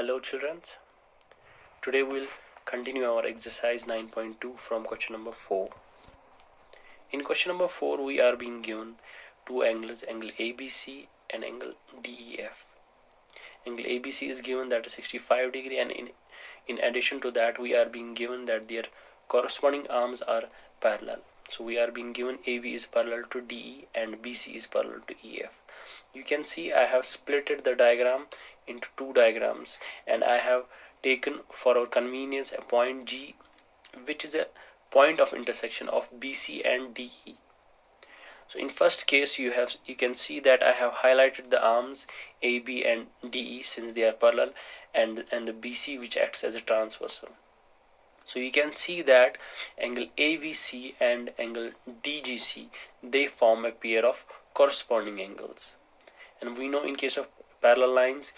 Hello children, today we'll continue our exercise 9.2 from question number 4. In question number 4 we are being given two angles, angle ABC and angle DEF. Angle ABC is given that is 65 degree, and in addition to that we are being given that their corresponding arms are parallel. So we are being given AB is parallel to DE and BC is parallel to EF. You can see I have splitted the diagram into two diagrams, and I have taken for our convenience a point G, which is a point of intersection of BC and DE. So in first case you can see that I have highlighted the arms AB and DE since they are parallel, and the BC which acts as a transversal. So you can see that angle ABC and angle DGC, they form a pair of corresponding angles, and we know in case of parallel lines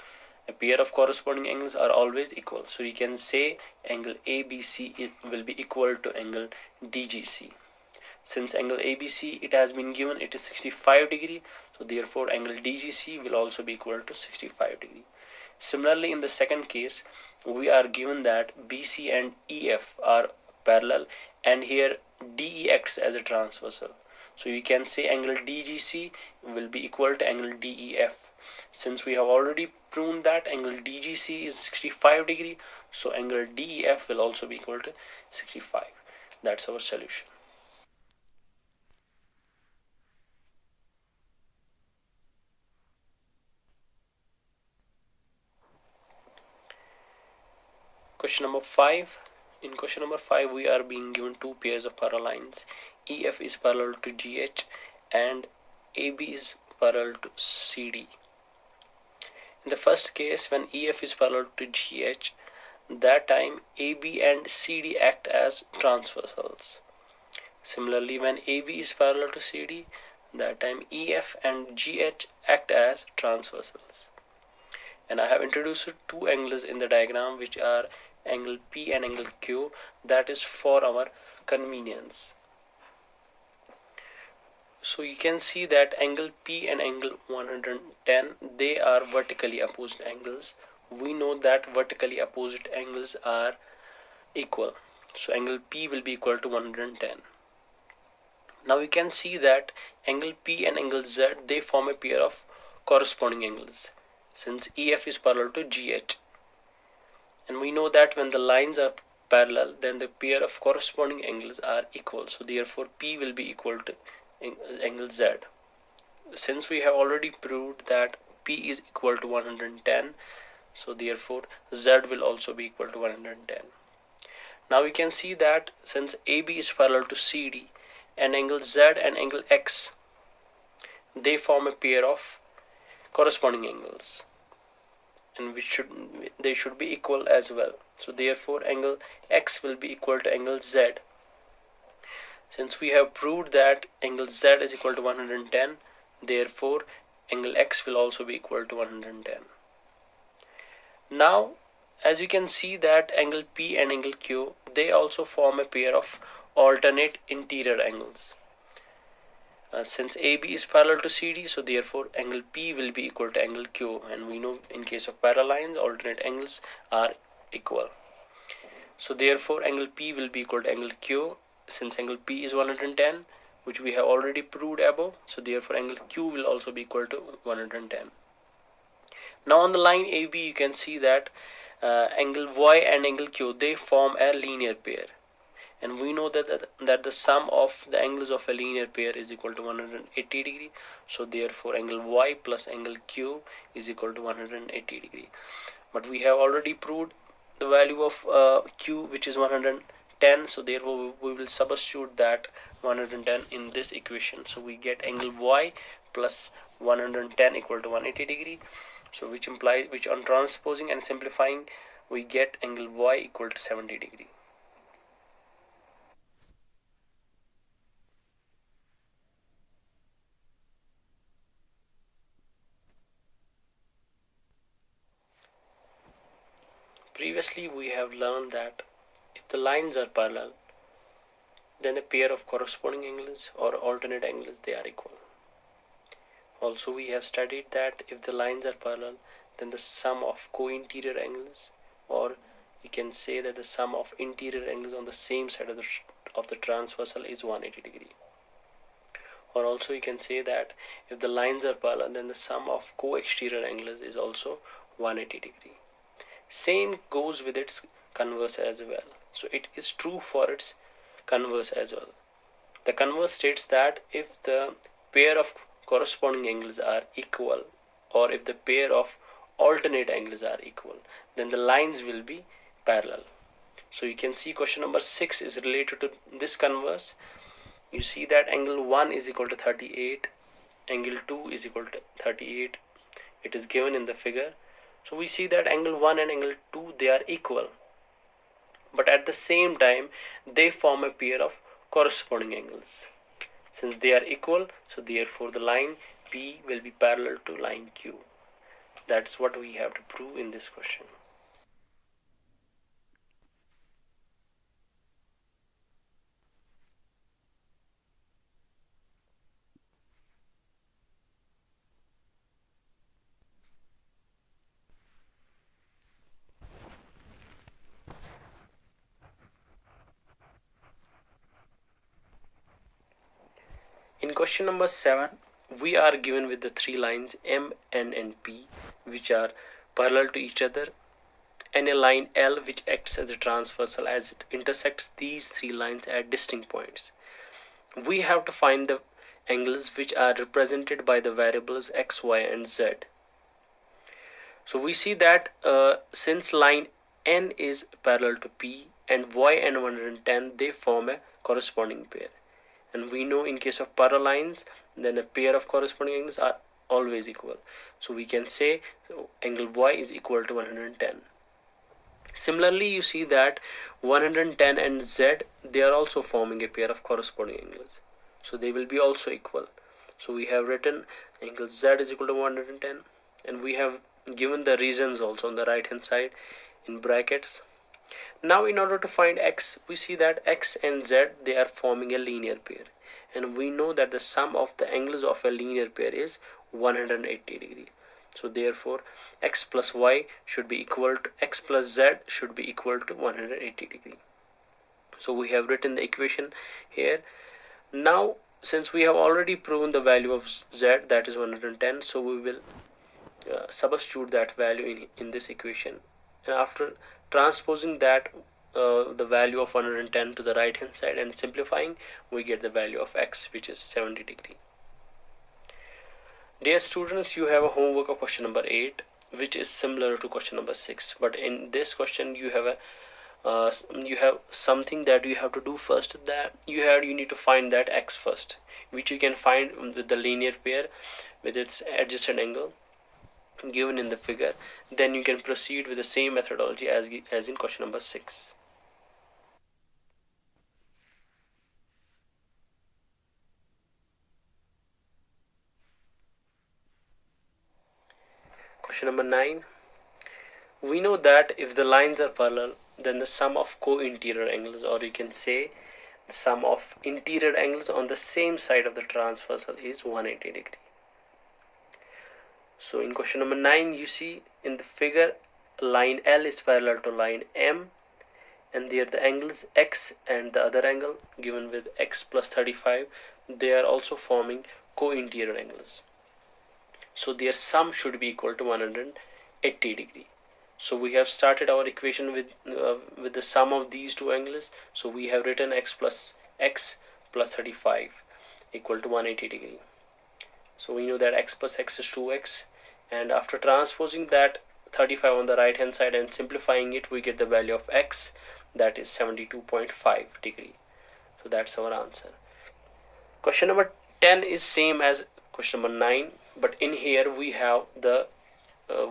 a pair of corresponding angles are always equal. So you can say angle ABC will be equal to angle DGC. Since angle ABC it has been given it is 65 degree, so therefore angle DGC will also be equal to 65 degree. Similarly, in the second case we are given that BC and EF are parallel, and here DE acts as a transversal. So you can say angle DGC will be equal to angle DEF. Since we have already proven that angle DGC is 65 degree, so angle DEF will also be equal to 65. That's our solution. Question number 5. In question number 5 we are being given two pairs of parallel lines. EF is parallel to GH and AB is parallel to CD. In the first case, when EF is parallel to GH, that time AB and CD act as transversals. Similarly, when AB is parallel to CD, that time EF and GH act as transversals. And I have introduced two angles in the diagram, which are angle P and angle Q. That is for our convenience. So you can see that angle P and angle 110, they are vertically opposite angles. We know that vertically opposite angles are equal, so angle P will be equal to 110. Now you can see that angle P and angle Z, they form a pair of corresponding angles since EF is parallel to GH, and we know that when the lines are parallel then the pair of corresponding angles are equal, so therefore P will be equal to angle Z. Since we have already proved that P is equal to 110, so therefore Z will also be equal to 110. Now we can see that since AB is parallel to CD, and angle Z and angle X, they form a pair of corresponding angles, and they should be equal as well. So therefore angle X will be equal to angle Z. Since we have proved that angle Z is equal to 110, therefore angle X will also be equal to 110. Now as you can see that angle P and angle Q, they also form a pair of alternate interior angles. Since AB is parallel to CD, so therefore angle P will be equal to angle Q, and we know in case of parallel lines alternate angles are equal. So therefore angle P will be equal to angle Q, since angle P is 110, which we have already proved above, so therefore angle Q will also be equal to 110. Now on the line AB you can see that angle Y and angle Q, they form a linear pair, and we know that the sum of the angles of a linear pair is equal to 180 degree, so therefore angle Y plus angle Q is equal to 180 degree. But we have already proved the value of Q, which is 110, so therefore we will substitute that 110 in this equation, so we get angle Y plus 110 equal to 180 degree. So which on transposing and simplifying we get angle Y equal to 70 degree. Previously we have learned that if the lines are parallel, then a pair of corresponding angles or alternate angles, they are equal. Also we have studied that if the lines are parallel, then the sum of co-interior angles, or you can say that the sum of interior angles on the same side of the transversal is 180 degree. Or also you can say that if the lines are parallel, then the sum of co-exterior angles is also 180 degree. Same goes with its converse as well. So it is true for its converse as well. The converse states that if the pair of corresponding angles are equal, or if the pair of alternate angles are equal, then the lines will be parallel. So you can see question number 6 is related to this converse. You see that angle 1 is equal to 38, angle 2 is equal to 38. It is given in the figure. So we see that angle 1 and angle 2, they are equal, but at the same time they form a pair of corresponding angles. Since they are equal, so therefore the line P will be parallel to line Q. That's what we have to prove in this question. In question number 7, we are given with the three lines M, N and P, which are parallel to each other, and a line L which acts as a transversal as it intersects these three lines at distinct points. We have to find the angles which are represented by the variables x, y and z. So we see that since line N is parallel to P and y and 110, they form a corresponding pair. And we know in case of parallel lines, then a pair of corresponding angles are always equal. So we can say angle y is equal to 110. Similarly, you see that 110 and z, they are also forming a pair of corresponding angles. So they will be also equal. So we have written angle z is equal to 110, and we have given the reasons also on the right hand side in brackets. Now in order to find x, we see that x and z, they are forming a linear pair, and we know that the sum of the angles of a linear pair is 180 degree. So therefore x plus y should be equal to x plus z should be equal to 180 degree. So we have written the equation here. Now since we have already proven the value of z, that is 110, so we will substitute that value in this equation, and after transposing that the value of 110 to the right hand side and simplifying, we get the value of x, which is 70 degree. Dear students, you have a homework of question number 8, which is similar to question number 6, but in this question you have something that you have to do first. That you need to find that x first, which you can find with the linear pair with its adjacent angle given in the figure. Then you can proceed with the same methodology as in question number 6. Question number 9. We know that if the lines are parallel, then the sum of co-interior angles, or you can say the sum of interior angles on the same side of the transversal, is 180 degree. So in question number 9, you see in the figure line L is parallel to line M, and there the angles x and the other angle given with x plus 35, they are also forming co-interior angles. So their sum should be equal to 180 degree. So we have started our equation with the sum of these two angles. So we have written x plus 35 equal to 180 degree. So we know that x plus x is 2x, and after transposing that 35 on the right hand side and simplifying it, we get the value of x, that is 72.5 degree. So that's our answer. Question number 10 is same as question number 9, but in here we have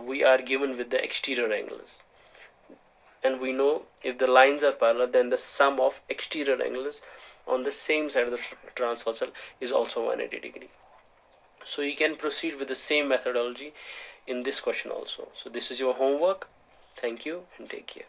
we are given with the exterior angles, and we know if the lines are parallel, then the sum of exterior angles on the same side of the transversal is also 180 degree. So you can proceed with the same methodology in this question also. So this is your homework. Thank you and take care.